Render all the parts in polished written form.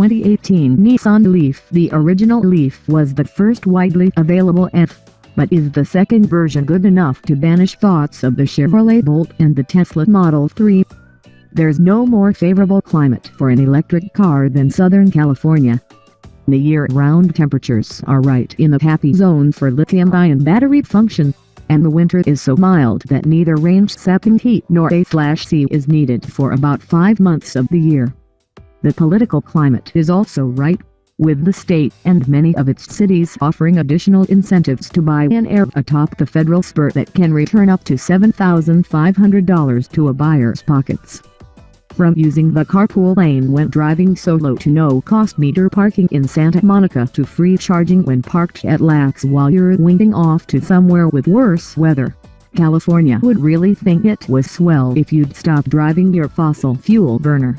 2018 Nissan Leaf. The original Leaf was the first widely available but is the second version good enough to banish thoughts of the Chevrolet Bolt and the Tesla Model 3? There's no more favorable climate for an electric car than Southern California. The year-round temperatures are right in the happy zone for lithium-ion battery function, and the winter is so mild that neither range-sapping heat nor A/C is needed for about 5 months of the year. The political climate is also right, with the state and many of its cities offering additional incentives to buy an air atop the federal spur that can return up to $7,500 to a buyer's pockets. From using the carpool lane when driving solo to no-cost meter parking in Santa Monica to free charging when parked at Lax while you're winging off to somewhere with worse weather, California would really think it was swell if you'd stop driving your fossil fuel burner.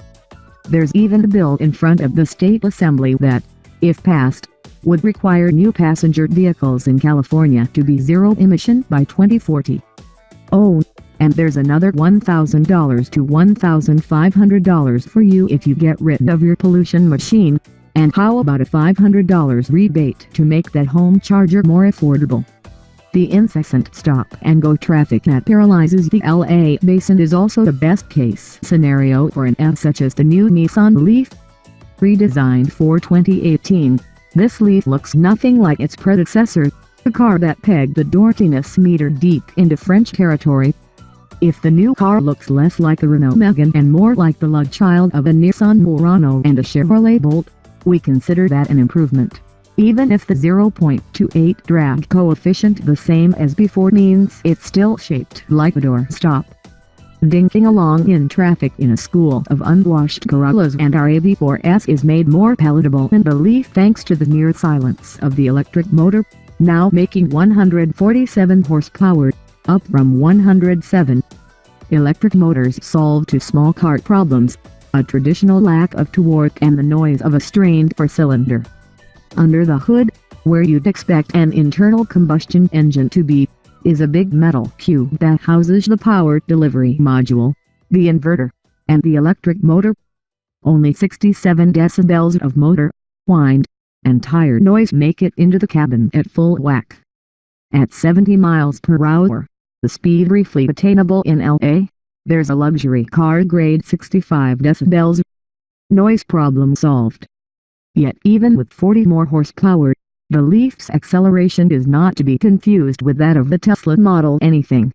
There's even a bill in front of the state assembly that, if passed, would require new passenger vehicles in California to be zero-emission by 2040. Oh, and there's another $1,000 to $1,500 for you if you get rid of your pollution machine, and how about a $500 rebate to make that home charger more affordable? The incessant stop-and-go traffic that paralyzes the LA basin is also the best-case scenario for an EV such as the new Nissan Leaf. Redesigned for 2018, this Leaf looks nothing like its predecessor, a car that pegged the dorkiness meter deep into French territory. If the new car looks less like a Renault Megane and more like the love child of a Nissan Murano and a Chevrolet Bolt, we consider that an improvement. Even if the 0.28 drag coefficient the same as before means it's still shaped like a doorstop. Dinking along in traffic in a school of unwashed Corollas and RAV4S is made more palatable in the Leaf thanks to the near silence of the electric motor, now making 147 horsepower, up from 107. Electric motors solve two small cart problems: a traditional lack of torque and the noise of a strained four-cylinder. Under the hood, where you'd expect an internal combustion engine to be, is a big metal cube that houses the power delivery module, the inverter, and the electric motor. Only 67 decibels of motor, wind, and tire noise make it into the cabin at full whack. At 70 miles per hour, the speed briefly attainable in LA, there's a luxury car grade 65 decibels. Noise problem solved. Yet even with 40 more horsepower, the Leaf's acceleration is not to be confused with that of the Tesla Model anything.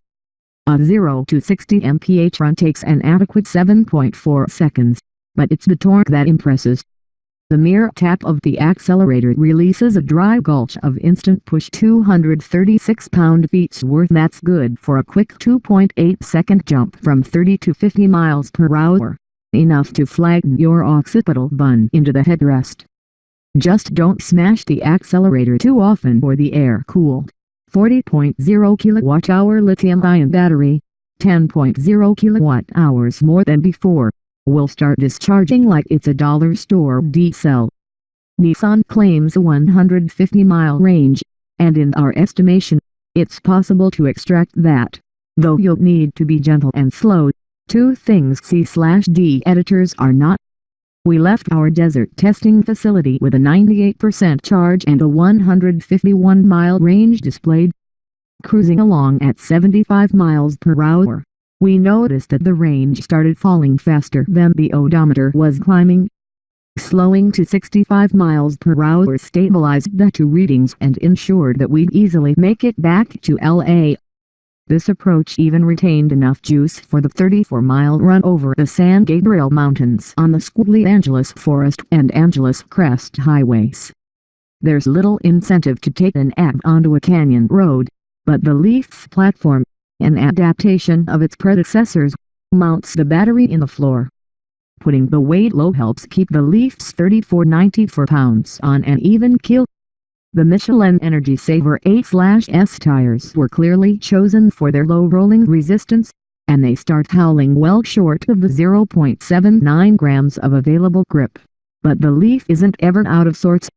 A 0 to 60 mph run takes an adequate 7.4 seconds, but it's the torque that impresses. The mere tap of the accelerator releases a dry gulch of instant push 236 pound-feet worth. That's good for a quick 2.8-second jump from 30 to 50 miles per hour, enough to flatten your occipital bun into the headrest. Just don't smash the accelerator too often or the air-cooled 40.0 kilowatt-hour lithium-ion battery, 10.0 kilowatt-hours more than before, will start discharging like it's a dollar store diesel. Nissan claims a 150-mile range, and in our estimation, it's possible to extract that, though you'll need to be gentle and slow, two things C/D editors are not. We left our desert testing facility with a 98% charge and a 151-mile range displayed. Cruising along at 75 miles per hour, we noticed that the range started falling faster than the odometer was climbing. Slowing to 65 miles per hour stabilized the two readings and ensured that we'd easily make it back to LA. This approach even retained enough juice for the 34-mile run over the San Gabriel Mountains on the Squiggly Angeles Forest and Angeles Crest highways. There's little incentive to take an EV onto a canyon road, but the Leaf's platform, an adaptation of its predecessors, mounts the battery in the floor. Putting the weight low helps keep the Leaf's 34.94 pounds on an even keel. The Michelin Energy Saver 8/S tires were clearly chosen for their low rolling resistance, and they start howling well short of the 0.79 grams of available grip. But the Leaf isn't ever out of sorts.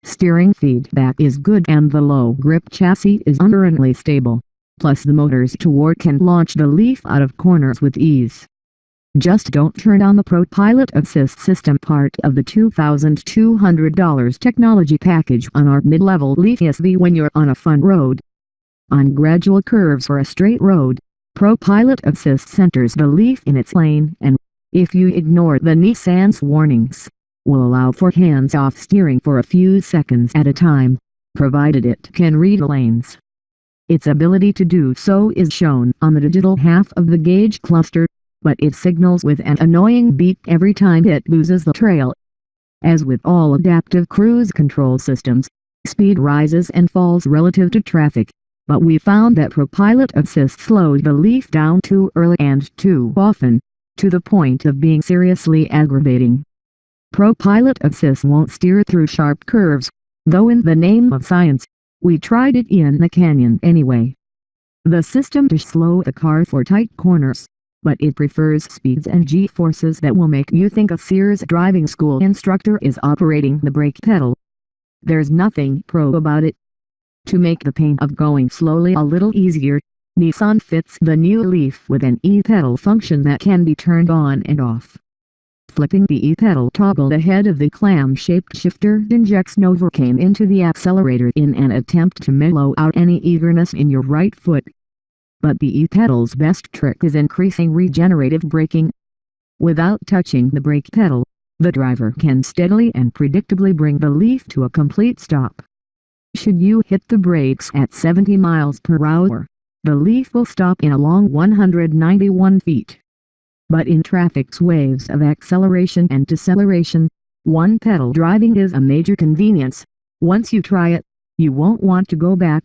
Steering feedback is good and the low grip chassis is unerringly stable. Plus the motor's torque can launch the Leaf out of corners with ease. Just don't turn on the ProPilot Assist system, part of the $2,200 technology package on our mid-level Leaf SV when you're on a fun road. On gradual curves or a straight road, ProPilot Assist centers the Leaf in its lane and, if you ignore the Nissan's warnings, will allow for hands-off steering for a few seconds at a time, provided it can read lanes. Its ability to do so is shown on the digital half of the gauge cluster, but it signals with an annoying beep every time it loses the trail. As with all adaptive cruise control systems, speed rises and falls relative to traffic, but we found that ProPilot Assist slowed the Leaf down too early and too often, to the point of being seriously aggravating. ProPilot Assist won't steer through sharp curves, though in the name of science, we tried it in the canyon anyway. The system to slow the car for tight corners, but it prefers speeds and G-forces that will make you think a Sears driving school instructor is operating the brake pedal. There's nothing pro about it. To make the pain of going slowly a little easier, Nissan fits the new Leaf with an e-pedal function that can be turned on and off. Flipping the e-pedal toggle ahead of the clam-shaped shifter injects Novocaine into the accelerator in an attempt to mellow out any eagerness in your right foot. But the e-pedal's best trick is increasing regenerative braking. Without touching the brake pedal, the driver can steadily and predictably bring the Leaf to a complete stop. Should you hit the brakes at 70 miles per hour, the Leaf will stop in a long 191 feet. But in traffic's waves of acceleration and deceleration, one-pedal driving is a major convenience. Once you try it, you won't want to go back.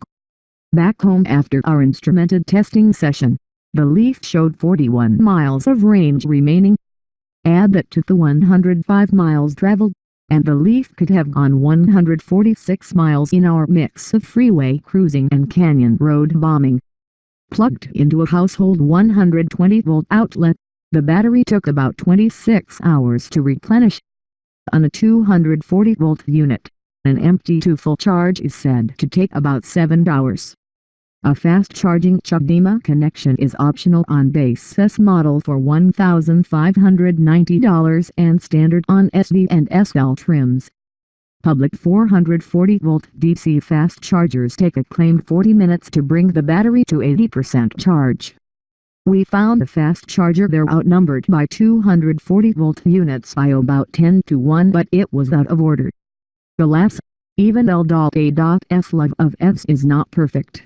Back home after our instrumented testing session, the Leaf showed 41 miles of range remaining. Add that to the 105 miles traveled, and the Leaf could have gone 146 miles in our mix of freeway cruising and canyon road bombing. Plugged into a household 120-volt outlet, the battery took about 26 hours to replenish. On a 240-volt unit, an empty to full charge is said to take about 7 hours. A fast-charging CHAdeMO connection is optional on base S model for $1,590 and standard on SD and SL trims. Public 440-volt DC fast chargers take a claimed 40 minutes to bring the battery to 80% charge. We found the fast charger there outnumbered by 240-volt units by about 10 to 1, but it was out of order. Alas, even L.A.'s love of Fs is not perfect.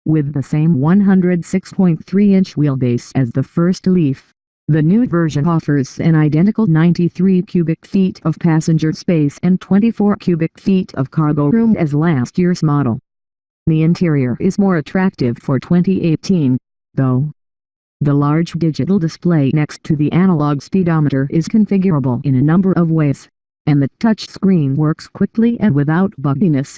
With the same 106.3-inch wheelbase as the first Leaf, the new version offers an identical 93 cubic feet of passenger space and 24 cubic feet of cargo room as last year's model. The interior is more attractive for 2018, though. The large digital display next to the analog speedometer is configurable in a number of ways, and the touchscreen works quickly and without bugginess.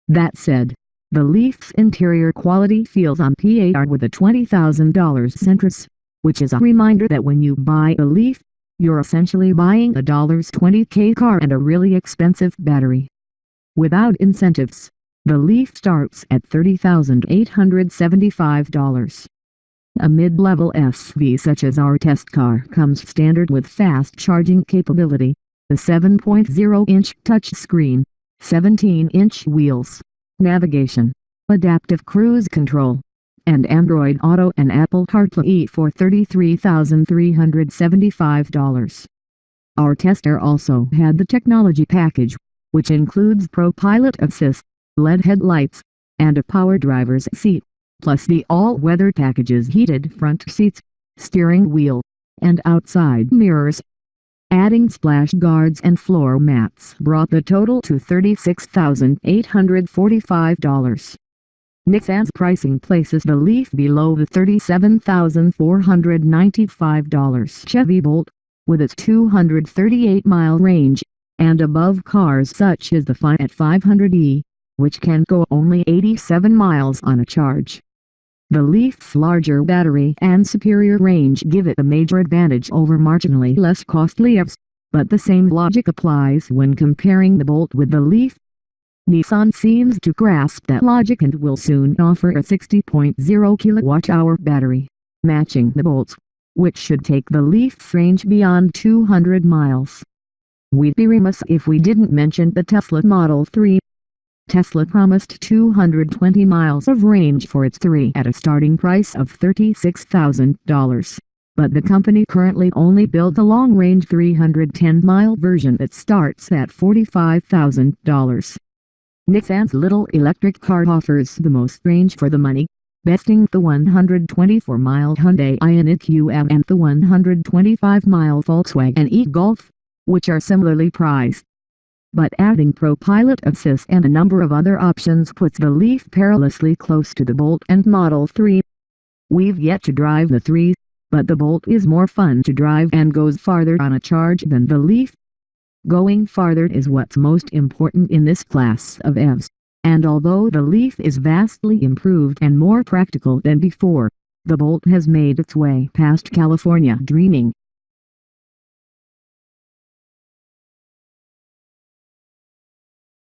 That said, the Leaf's interior quality feels on par with a $20,000 Sentra's, which is a reminder that when you buy a Leaf, you're essentially buying a $20K car and a really expensive battery. Without incentives, the Leaf starts at $30,875. A mid-level SV such as our test car comes standard with fast charging capability, the 7.0-inch touchscreen, 17-inch wheels, navigation, adaptive cruise control, and Android Auto and Apple CarPlay for $33,375. Our tester also had the technology package, which includes ProPilot Assist, LED headlights, and a power driver's seat, plus the all-weather package's heated front seats, steering wheel, and outside mirrors. Adding splash guards and floor mats brought the total to $36,845. Nissan's pricing places the Leaf below the $37,495 Chevy Bolt, with its 238-mile range, and above cars such as the Fiat 500e, which can go only 87 miles on a charge. The Leaf's larger battery and superior range give it a major advantage over marginally less costly Fs, but the same logic applies when comparing the Bolt with the Leaf. Nissan seems to grasp that logic and will soon offer a 60.0 kWh battery, matching the Bolt's which should take the Leaf's range beyond 200 miles. We'd be remiss if we didn't mention the Tesla Model 3. Tesla promised 220 miles of range for its 3 at a starting price of $36,000, but the company currently only builds a long-range 310-mile version that starts at $45,000. Nissan's little electric car offers the most range for the money, besting the 124-mile Hyundai Ioniq UM and the 125-mile Volkswagen e-Golf, which are similarly priced. But adding ProPilot Assist and a number of other options puts the Leaf perilously close to the Bolt and Model 3. We've yet to drive the 3, but the Bolt is more fun to drive and goes farther on a charge than the Leaf. Going farther is what's most important in this class of EVs, and although the Leaf is vastly improved and more practical than before, the Bolt has made its way past California dreaming.